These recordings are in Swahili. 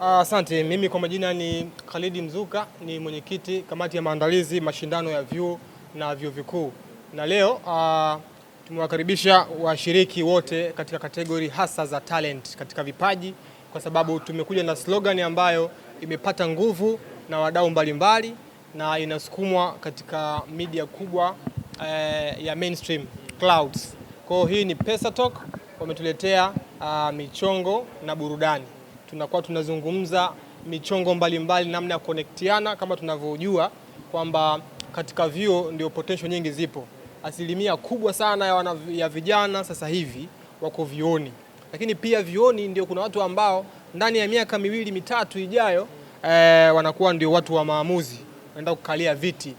Asante. Mimi kwa majina ni Khalid Mzuka, ni mwenyekiti kamati ya maandalizi mashindano ya vyuo na vyuo vikuu, na leo tumewakaribisha washiriki wote katika kategori hasa za talent, katika vipaji, kwa sababu tumekuja na slogan ambayo imepata nguvu na wadau mbalimbali na inasukumwa katika media kubwa ya mainstream clouds. Kwa hiyo hii ni Pesa Talk, wametuletea michongo na burudani. Tunakuwa tunazungumza michongo mbalimbali, namna ya connectiana, kama tunavyojua kwamba katika vyuo ndio potential nyingi zipo. Asilimia kubwa sana ya vijana sasa hivi wako vyuoni, lakini pia vyuoni ndio kuna watu ambao ndani ya miaka 2-3 ijayo wanakuwa ndio watu wa maamuzi, wanaenda kukalia viti.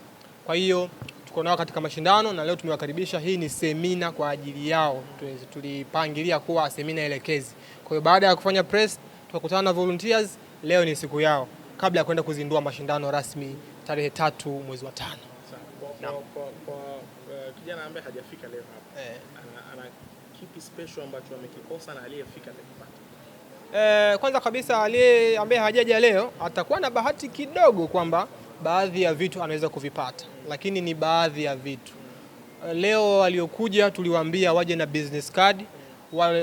Kwa hiyo tuko nao katika mashindano na leo tumewakaribisha. Hii ni semina kwa ajili yao, tulipangilia kuwa semina elekezi. Kwa hiyo baada ya kufanya press tukakutana na volunteers. Leo ni siku yao kabla ya kwenda kuzindua mashindano rasmi tarehe 3 mwezi wa 5. Kwa kijana ambaye hajafika leo hapa, ana kipi special ambacho amekikosa na aliyefika atakipata? Kwanza kabisa ambaye hajaja leo atakuwa na bahati kidogo kwamba baadhi ya vitu anaweza kuvipata, lakini ni baadhi ya vitu. Leo waliokuja tuliwaambia waje na business card.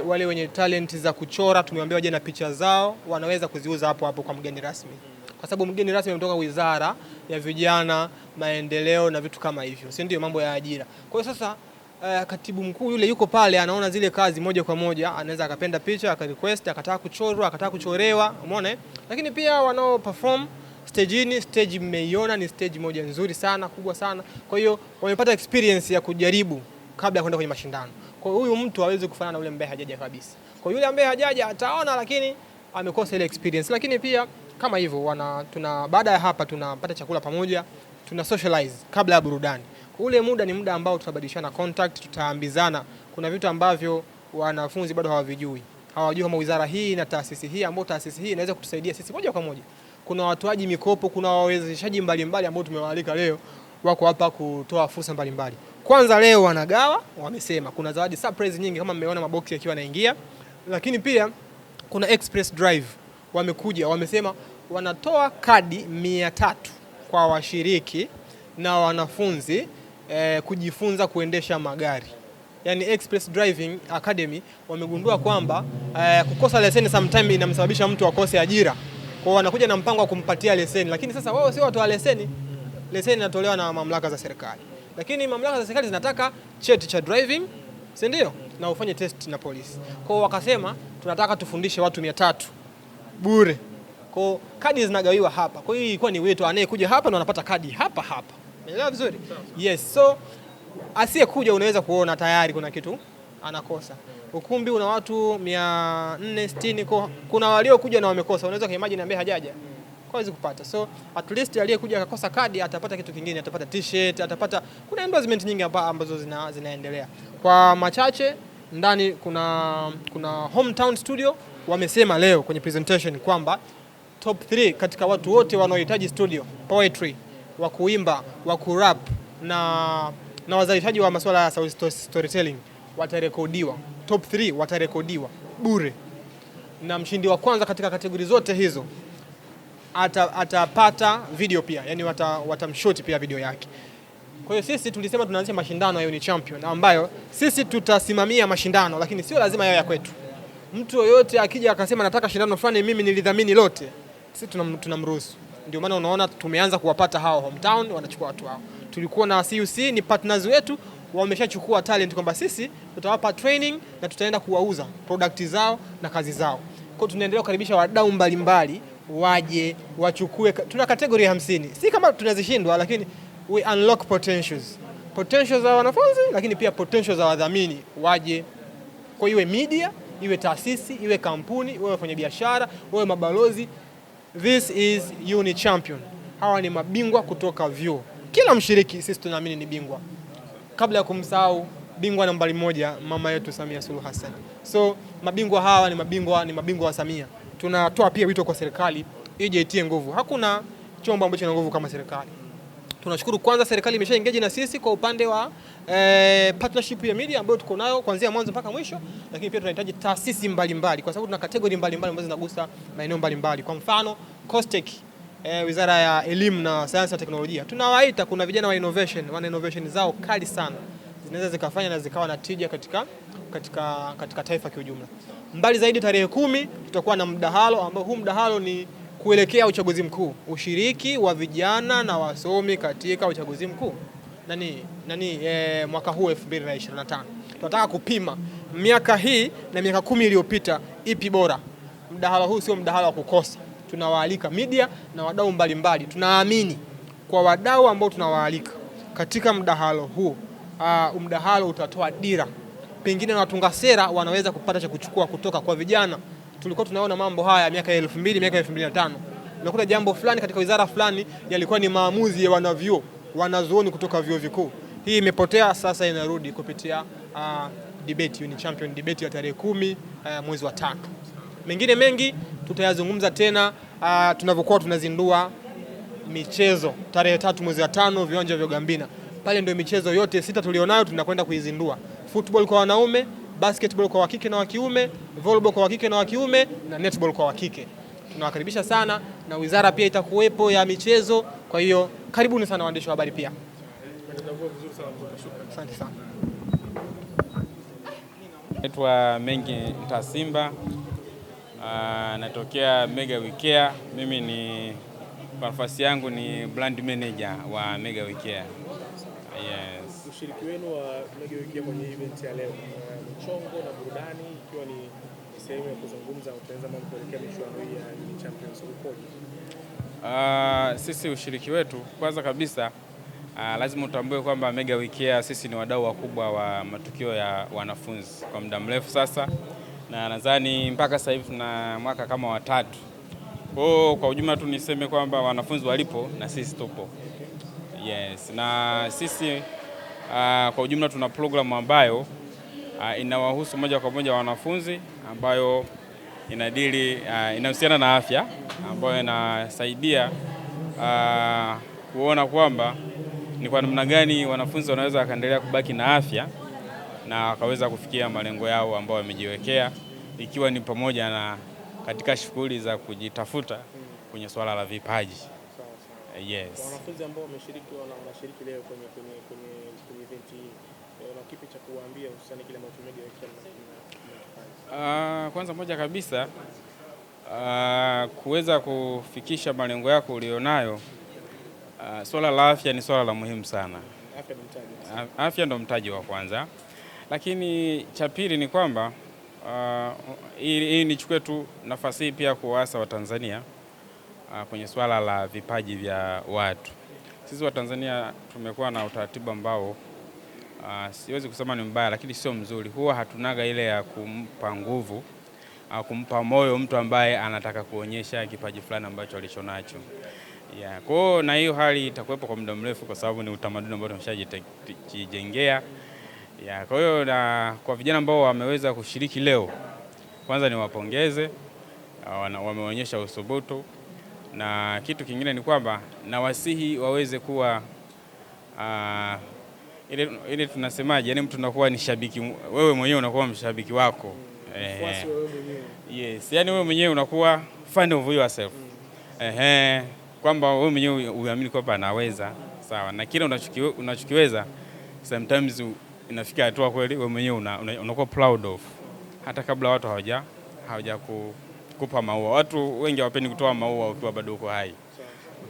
Wale wenye talent za kuchora tumewaambia waje na picha zao, wanaweza kuziuza hapo hapo kwa mgeni rasmi, kwa sababu mgeni rasmi ametoka Wizara ya Vijana, Maendeleo na vitu kama hivyo, si ndio, mambo ya ajira. Kwa hiyo sasa katibu mkuu yule yuko pale, anaona zile kazi moja kwa moja, anaweza akapenda picha, akarequest, akataka kuchorwa, akataka kuchorewa, umeona. Lakini pia wanao perform stage, stage mmeiona ni stage moja nzuri sana, kubwa sana. Kwa hiyo wamepata experience ya kujaribu kabla ya kwenda kwenye mashindano. Kwa huyu mtu hawezi kufanana na yule ambaye hajaja kabisa. Kwa yule ambaye hajaja ataona, lakini amekosa ile experience. Lakini pia kama hivyo baada ya hapa tunapata chakula pamoja, tuna socialize kabla ya burudani. Ule muda ni muda ambao tutabadilishana contact, tutaambizana. Kuna vitu ambavyo wanafunzi bado hawavijui. Hawajui kama wizara hii na taasisi hii, ambao taasisi hii inaweza kutusaidia sisi moja kwa moja. Kuna watoaji mikopo, kuna wawezeshaji mbalimbali ambao tumewaalika leo, wako hapa kutoa fursa mbalimbali. Kwanza leo wanagawa, wamesema kuna zawadi surprise nyingi kama mmeona maboksi yakiwa yanaingia, lakini pia kuna express drive wamekuja, wamesema wanatoa kadi 300 kwa washiriki na wanafunzi kujifunza kuendesha magari. Yani Express Driving Academy wamegundua kwamba kukosa leseni sometime inamsababisha mtu akose ajira. Kwa wanakuja na mpango wa kumpatia leseni, lakini sasa wao sio watu wa leseni. Leseni inatolewa na mamlaka za serikali. Lakini mamlaka za serikali zinataka cheti cha driving, si ndio? Na ufanye test na polisi. Kwa wakasema tunataka tufundishe watu 300 bure. Kwa kadi zinagawiwa hapa. Kwa hiyo ilikuwa ni wetu anayekuja hapa na anapata kadi hapa. Umeelewa vizuri? Yes. So asiyekuja unaweza kuona tayari kuna kitu anakosa. Ukumbi una watu 460, kuna waliokuja na wamekosa. Unaweza kuimagine ambaye hajaja hawezi kupata. So at least aliyekuja akakosa kadi atapata kitu kingine, atapata t-shirt, kuna endorsement nyingi ambazo zinaendelea. Kwa machache ndani kuna Hometown Studio wamesema leo kwenye presentation kwamba top 3 katika watu wote wanaohitaji studio, poetry, wa kuimba, wa kurap na wazalishaji wa masuala ya storytelling watarekodiwa. Top 3 watarekodiwa bure. Na mshindi wa kwanza katika kategori zote hizo atapata video pia, yani watamshoti pia video yake. Kwa hiyo sisi tulisema tunaanzisha mashindano ya Uni Champion ambayo sisi tutasimamia mashindano, lakini sio lazima yawe ya kwetu. Mtu yoyote akija akasema nataka shindano fulani mimi nilidhamini lote, sisi tunamruhusu. Ndio maana unaona tumeanza kuwapata hao Hometown, wanachukua watu hao. Tulikuwa na CUC ni partners wetu, wameshachukua talent kwamba sisi tutawapa training na tutaenda kuwauza product zao na kazi zao. Kwa hiyo tunaendelea kukaribisha wadau mbalimbali waje wachukue. Tuna kategori 50. Si kama tunazishindwa, lakini we unlock potentials za wanafunzi, lakini pia potentials za wadhamini waje. Kwa iwe media, iwe taasisi, iwe kampuni, iwe wafanyabiashara, iwe mabalozi. This is Uni Champion. Hawa ni mabingwa kutoka vyuo. Kila mshiriki sisi tunaamini ni bingwa. Kabla ya kumsahau bingwa nambari 1 mama yetu Samia Suluhu Hassan. So mabingwa hawa ni mabingwa wa Samia. Tunatoa pia wito kwa serikali ije itie nguvu. Hakuna chombo ambacho kina nguvu kama serikali. Tunashukuru kwanza serikali imesha engage na sisi kwa upande wa partnership ya media ambayo tuko nayo kuanzia mwanzo mpaka mwisho, lakini pia tunahitaji taasisi mbalimbali kwa sababu tuna category mbalimbali ambazo zinagusa maeneo mbalimbali. Kwa mfano COSTECH, Wizara ya Elimu na Sayansi na Teknolojia, tunawaita, kuna vijana wa innovation, wana innovation zao kali sana, zinaweza zikafanya na zikawa na tija katika taifa kwa ujumla. Mbali zaidi, tarehe 10 tutakuwa na mdahalo ambao huu mdahalo ni kuelekea uchaguzi mkuu, ushiriki wa vijana na wasomi katika uchaguzi mkuu mwaka huu 2025. Tunataka kupima miaka hii na miaka 10 iliyopita ipi bora. Mdahalo huu sio mdahalo wa kukosa. Tunawaalika media na wadau mbalimbali. Tunaamini kwa wadau ambao tunawaalika katika mdahalo huu, mdahalo utatoa dira. Pengine na watunga sera wanaweza kupata cha kuchukua kutoka kwa vijana. Tulikuwa tunaona mambo haya miaka 2000, miaka 2005. Unakuta jambo fulani katika wizara fulani yalikuwa ni maamuzi ya wanazuoni kutoka vyuo vikuu. Hii imepotea, sasa inarudi kupitia debate, Uni Champion debate ya tarehe 10 mwezi wa 5. Mengine mengi tutayazungumza tena tunavyokuwa tunazindua michezo tarehe 3 mwezi wa 5 viwanja vya Gambina. Pale ndio michezo yote 6 tulionayo tunakwenda kuizindua. Football kwa wanaume, basketball kwa wakike na wa kiume, volleyball kwa wakike na wa kiume na netball kwa wakike. Tunawakaribisha sana, na wizara pia itakuwepo ya michezo. Kwa hiyo karibuni sana waandishi wa habari pia. Asante sana. Naitwa Mengi Ntasimba, natokea Mega Wicare. Mimi ni kwa nafasi yangu ni brand manager wa Mega Wicare. Yes. Ushiriki wenu wa Mega Wicare kwenye event ya leo, mchongo na burudani ikiwa ni sehemu ya kuzungumza kutengeneza mambo kuelekea michuano hii ya Uni Champions ukoje? Sisi ushiriki wetu kwanza kabisa lazima utambue kwamba Mega Wicare sisi ni wadau wakubwa wa matukio ya wanafunzi kwa muda mrefu sasa, na nadhani mpaka sasa hivi tuna mwaka kama wa 3. Kwa ujumla tu niseme kwamba wanafunzi walipo na sisi tupo. Yes, na sisi kwa ujumla tuna programu ambayo inawahusu moja kwa moja wanafunzi, ambayo inahusiana na afya, ambayo inasaidia kuona kwamba ni kwa namna gani wanafunzi wanaweza wakaendelea kubaki na afya na wakaweza kufikia malengo yao ambao wamejiwekea, ikiwa ni pamoja na katika shughuli za kujitafuta kwenye swala la vipaji. Yes. Wanafunzi ambao wanashiriki leo kwenye event hii, na kipi cha kuwaambia hususan kile ambacho Mega Wicare mnafanya? Kwanza moja kabisa kuweza kufikisha malengo yako ulionayo, swala la afya ni swala la muhimu sana. Afya ndio mtaji wa kwanza. Lakini cha pili ni kwamba hii nichukue tu nafasi hii pia kuwaasa Watanzania kwenye swala la vipaji vya watu. Sisi Watanzania tumekuwa na utaratibu ambao siwezi kusema ni mbaya, lakini sio mzuri. Huwa hatunaga ile ya kumpa nguvu, kumpa moyo mtu ambaye anataka kuonyesha kipaji fulani ambacho alichonacho. Yeah. Kwa hiyo na hiyo hali itakuwepo kwa muda mrefu kwa sababu ni utamaduni ambao tumeshajijengea. Yeah. Kwa hiyo na kwa vijana ambao wameweza kushiriki leo, kwanza ni wapongeze, wameonyesha uthubutu, na kitu kingine ni kwamba na wasihi waweze kuwa ile tunasemaje, yani mtu unakuwa ni shabiki, wewe mwenyewe unakuwa mshabiki wako. Mfuasi wewe mwenyewe. Yes, yani wewe mwenyewe unakuwa fan of yourself. Kwamba wewe mwenyewe uamini kwamba anaweza, sawa, na kile unachokiweza sometimes inafika hatua kweli wewe mwenyewe unakuwa proud of, hata kabla watu hawaja kukupa maua. Watu wengi hawapendi kutoa maua ukiwa bado uko hai,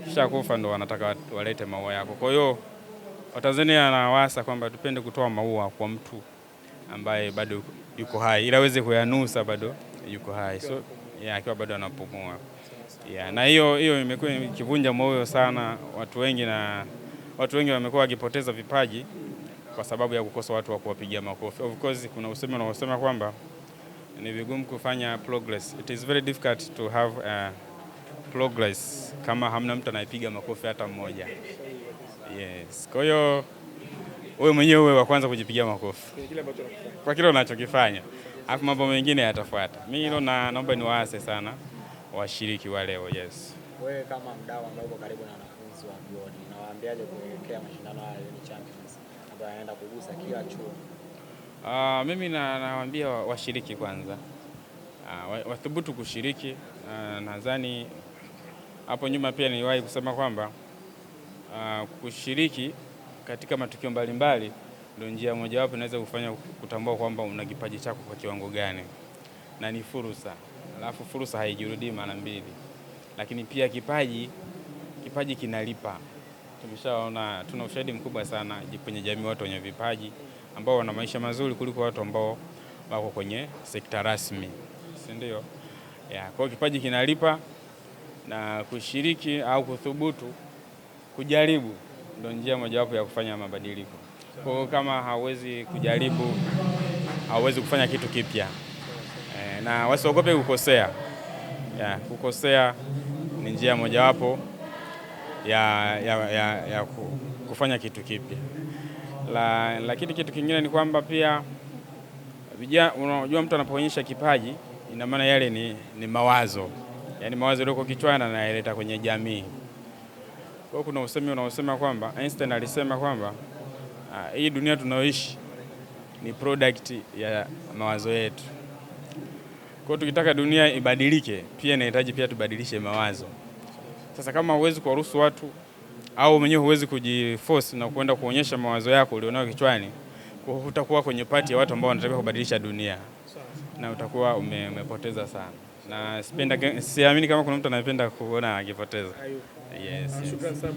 kisha kufa ndo wanataka walete maua yako. Kwa hiyo Watanzania nawaasa kwamba tupende kutoa maua kwa mtu ambaye bado yuko hai, ili aweze kuyanusa bado yuko hai, so akiwa bado anapumua. Na hiyo imekuwa ikivunja moyo sana watu wengi wamekuwa wakipoteza vipaji kwa sababu ya kukosa watu wa kuwapigia makofi. Of course kuna usemi unaosema kwamba ni vigumu kufanya progress. It is very difficult to have progress kama hamna mtu anayepiga makofi hata mmoja. Yes. Kwa hiyo wewe mwenyewe uwe wa kwanza kujipigia makofi kwa kile unachokifanya, alafu mambo mengine yatafuata. Mimi hilo naomba niwaase sana washiriki wa leo. Yes. Wewe kama mdau ambaye uko karibu na wanafunzi, wanafunzi wa vyuoni, na waambiaje kuelekea mashindano haya ya Champions ambayo yanaenda kugusa kila chuo? Mimi nawaambia washiriki kwanza, wathubutu kushiriki. Nadhani hapo nyuma pia niliwahi kusema kwamba kushiriki katika matukio mbalimbali ndio njia mojawapo inaweza kufanya kutambua kwamba una kipaji chako kwa kiwango gani, na ni fursa. Alafu fursa haijirudi mara mbili, lakini pia kipaji kinalipa. Tumeshaona, tuna ushahidi mkubwa sana kwenye jamii, watu wenye vipaji ambao wana maisha mazuri kuliko watu ambao wako kwenye sekta rasmi, si ndio? Kwa kipaji kinalipa, na kushiriki au kuthubutu kujaribu ndio njia mojawapo ya kufanya mabadiliko. Kwa kama hauwezi kujaribu, hauwezi kufanya kitu kipya. Na wasiogope kukosea. Kukosea ni njia mojawapo ya kufanya kitu kipya. Lakini kitu kingine ni kwamba pia unajua, mtu anapoonyesha kipaji, ina maana yale ni mawazo. Yaani mawazo yaliyoko kichwani anayaleta kwenye jamii. Kwa kuna usemi unaosema kwamba Einstein alisema kwamba hii dunia tunayoishi ni product ya mawazo yetu. Kwa tukitaka dunia ibadilike, pia inahitaji pia tubadilishe mawazo. Sasa kama huwezi kuwaruhusu watu au mwenyewe huwezi kujiforce na kwenda kuonyesha mawazo yako ulionayo kichwani, utakuwa kwenye pati ya watu ambao wanataka kubadilisha dunia, na utakuwa umepoteza sana. Na siamini kama kuna mtu anapenda kuona akipoteza. Shukrani sana.